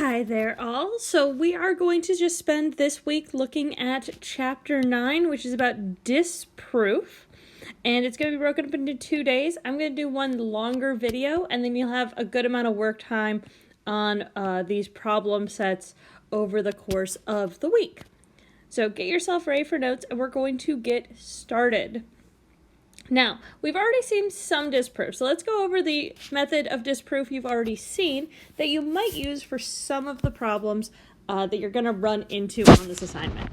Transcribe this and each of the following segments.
Hi there all. So we are going to just spend this week looking at chapter 9, which is about disproof. And it's going to be broken up into 2 days. I'm going to do one longer video, and then you'll have a good amount of work time on these problem sets over the course of the week. So get yourself ready for notes, and we're going to get started. Now, we've already seen some disproof, so let's go over the method of disproof you've already seen that you might use for some of the problems that you're going to run into on this assignment.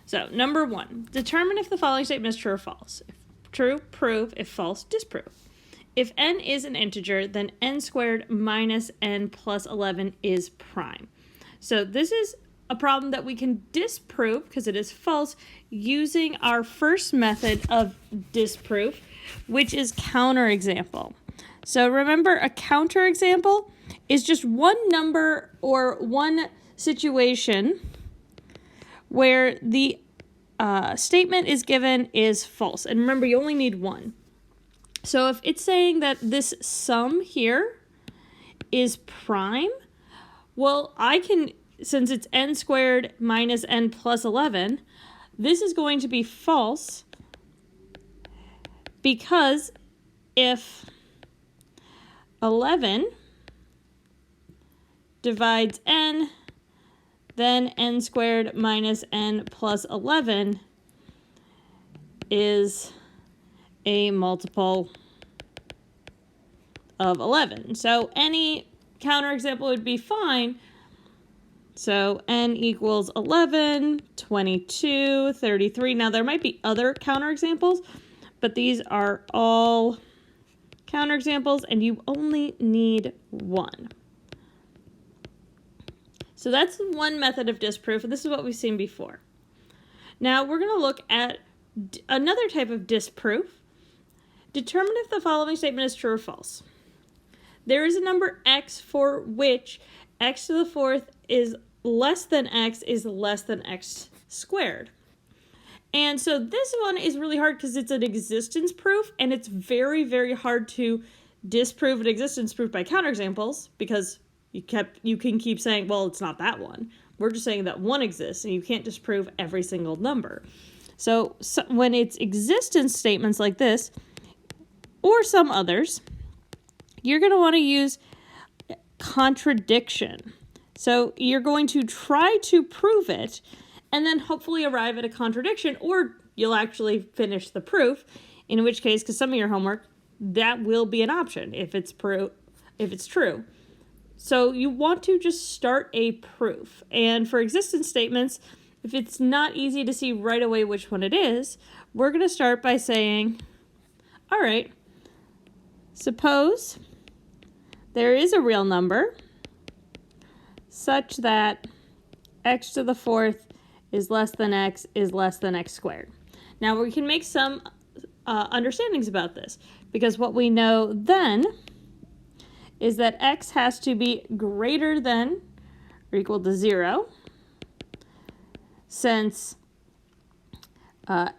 So, number 1, determine if the following statement is true or false. If true, prove. If false, disprove. If n is an integer, then n squared minus n plus 11 is prime. So this is a problem that we can disprove, because it is false, using our first method of disproof, which is counterexample. So remember, a counterexample is just one number or one situation where the statement is given is false. And remember, you only need one. So if it's saying that this sum here is prime, well, I can, since it's n squared minus n plus 11, this is going to be false, because if 11 divides n, then n squared minus n plus 11 is a multiple of 11. So any counterexample would be fine. So n equals 11, 22, 33. Now there might be other counterexamples, but these are all counterexamples, and you only need one. So that's one method of disproof, and this is what we've seen before. Now we're going to look at another type of disproof. Determine if the following statement is true or false. There is a number x for which x to the fourth is less than x is less than x squared. And so this one is really hard because it's an existence proof, and it's very, very hard to disprove an existence proof by counterexamples, because you can keep saying, well, it's not that one. We're just saying that one exists, and you can't disprove every single number. So when it's existence statements like this, or some others, you're going to want to use contradiction. So you're going to try to prove it, and then hopefully arrive at a contradiction, or you'll actually finish the proof, in which case, because some of your homework, that will be an option if it's true. So you want to just start a proof. And for existence statements, if it's not easy to see right away which one it is, we're going to start by saying, all right, suppose there is a real number such that x to the fourth is less than x squared. Now we can make some understandings about this, because what we know then is that x has to be greater than or equal to 0, since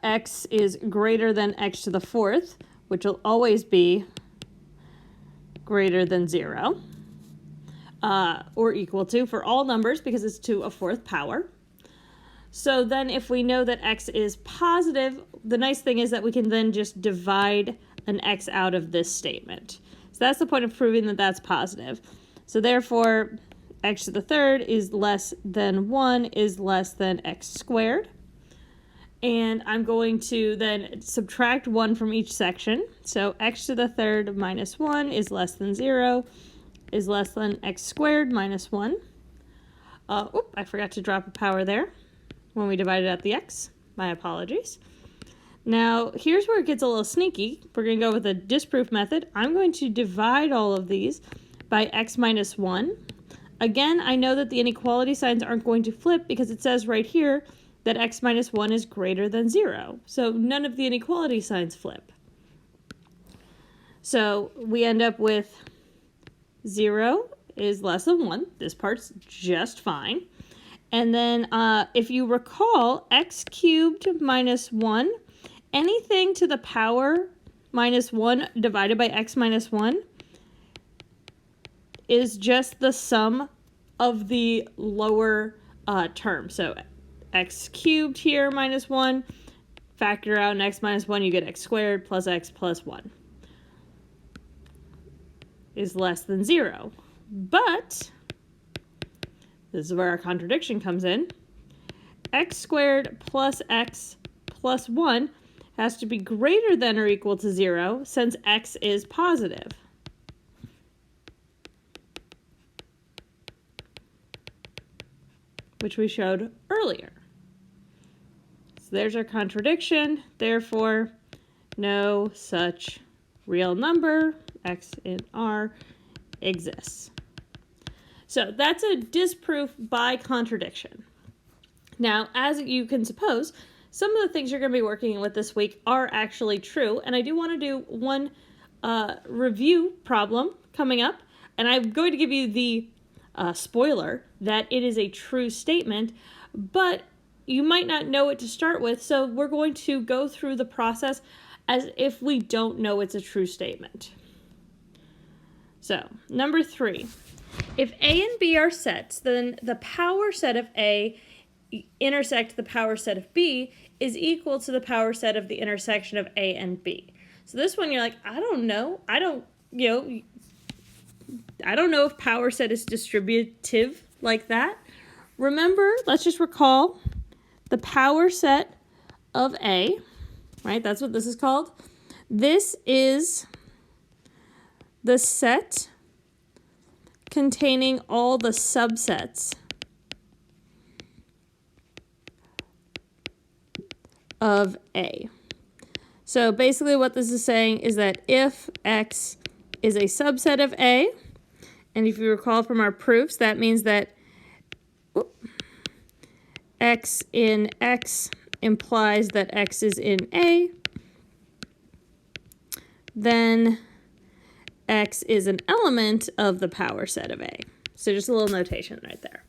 x is greater than x to the fourth, which will always be greater than 0, or equal to for all numbers, because it's to a fourth power. So then if we know that x is positive, the nice thing is that we can then just divide an x out of this statement. So that's the point of proving that that's positive. So therefore, x to the third is less than 1 is less than x squared. And I'm going to then subtract 1 from each section. So x to the third minus 1 is less than 0, is less than x squared minus 1. I forgot to drop a power there when we divided out the x. My apologies. Now, here's where it gets a little sneaky. We're going to go with a disproof method. I'm going to divide all of these by x minus 1. Again, I know that the inequality signs aren't going to flip, because it says right here that x minus 1 is greater than 0. So none of the inequality signs flip. So we end up with 0 is less than 1. This part's just fine. And then if you recall, x cubed minus 1, anything to the power minus 1 divided by x minus 1 is just the sum of the lower term. So x cubed here minus 1, factor out an x minus 1, you get x squared plus x plus 1 is less than 0. But, this is where our contradiction comes in, x squared plus x plus 1 has to be greater than or equal to 0 since x is positive. Which we showed earlier. So there's our contradiction. Therefore, no such real number, x in R, exists. So that's a disproof by contradiction. Now, as you can suppose, some of the things you're going to be working with this week are actually true, and I do want to do one review problem coming up, and I'm going to give you the spoiler that it is a true statement, but you might not know it to start with, so we're going to go through the process as if we don't know it's a true statement. So, number 3. If A and B are sets, then the power set of A intersect the power set of B is equal to the power set of the intersection of A and B. So this one you're like, I don't know. I don't know if power set is distributive like that. Remember, let's just recall the power set of A, right? That's what this is called. This is the set containing all the subsets of A. So basically what this is saying is that if X is a subset of A, and if you recall from our proofs, that means that X in X implies that X is in A, then X is an element of the power set of A. So just a little notation right there.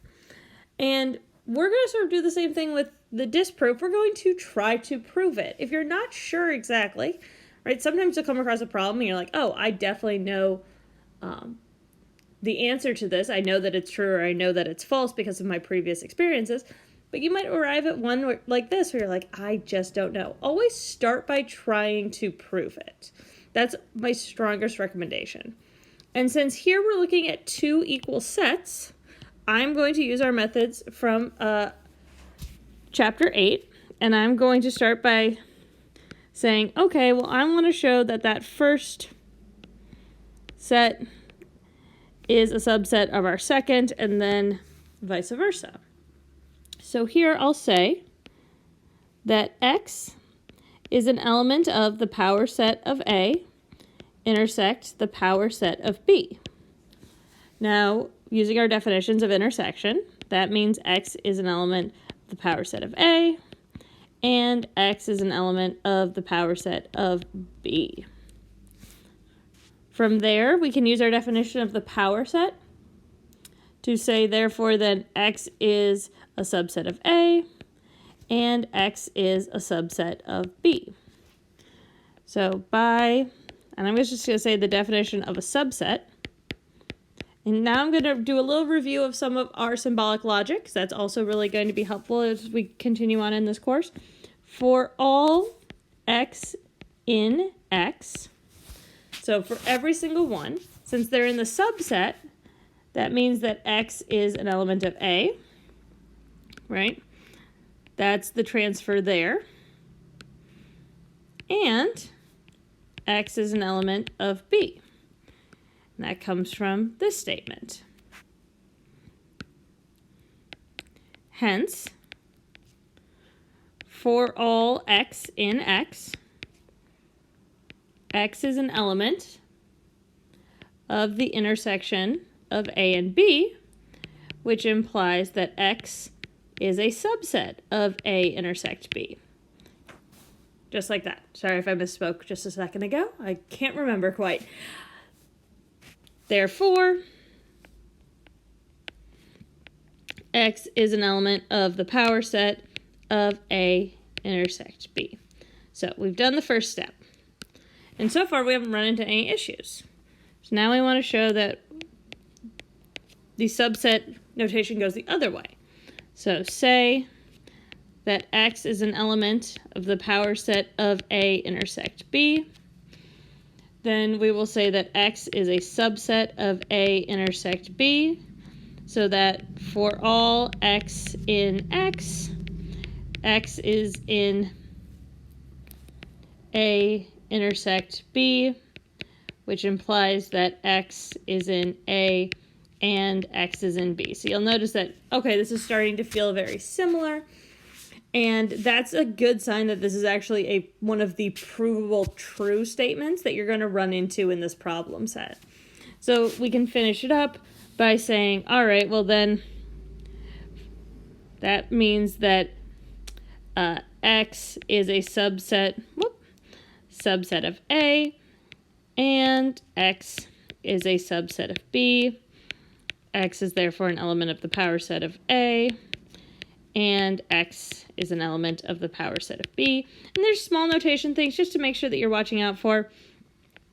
And we're going to sort of do the same thing with the disproof. We're going to try to prove it. If you're not sure exactly, right, sometimes you'll come across a problem and you're like, oh, I definitely know the answer to this. I know that it's true or I know that it's false because of my previous experiences. But you might arrive at one like this where you're like, I just don't know. Always start by trying to prove it. That's my strongest recommendation. And since here we're looking at 2 equal sets, I'm going to use our methods from chapter 8, and I'm going to start by saying, okay, well, I want to show that that first set is a subset of our second, and then vice versa. So here I'll say that X is an element of the power set of A intersect the power set of B. Now, using our definitions of intersection, that means X is an element of the power set of A, and X is an element of the power set of B. From there, we can use our definition of the power set to say, therefore, that X is a subset of A, and X is a subset of B. So and I'm just going to say the definition of a subset. And now I'm going to do a little review of some of our symbolic logic, because that's also really going to be helpful as we continue on in this course. For all X in X, so for every single one, since they're in the subset, that means that X is an element of A, right? That's the transfer there. And X is an element of B. And that comes from this statement. Hence, for all X in X, X is an element of the intersection of A and B, which implies that X is a subset of A intersect B. Just like that. Sorry if I misspoke just a second ago. I can't remember quite. Therefore, X is an element of the power set of A intersect B. So we've done the first step. And so far we haven't run into any issues. So now we want to show that the subset notation goes the other way. So say that X is an element of the power set of A intersect B. Then we will say that X is a subset of A intersect B, so that for all X in X, X is in A intersect B, which implies that X is in A and X is in B. So you'll notice that, okay, this is starting to feel very similar. And that's a good sign that this is actually one of the provable true statements that you're going to run into in this problem set. So we can finish it up by saying, all right, well then that means that X is a subset of A, and X is a subset of B. X is therefore an element of the power set of A, and X is an element of the power set of B. And there's small notation things just to make sure that you're watching out for.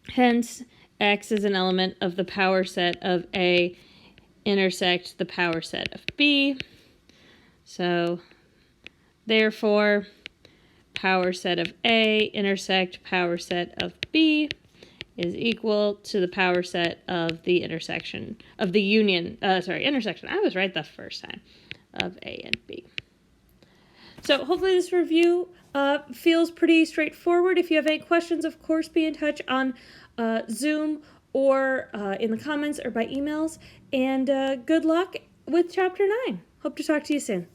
Hence, X is an element of the power set of A intersect the power set of B. So, therefore, power set of A intersect power set of B is equal to the power set of the intersection of the intersection. I was right the first time, of A and B. So hopefully this review feels pretty straightforward. If you have any questions, of course, be in touch on Zoom or in the comments or by emails. And good luck with Chapter 9. Hope to talk to you soon.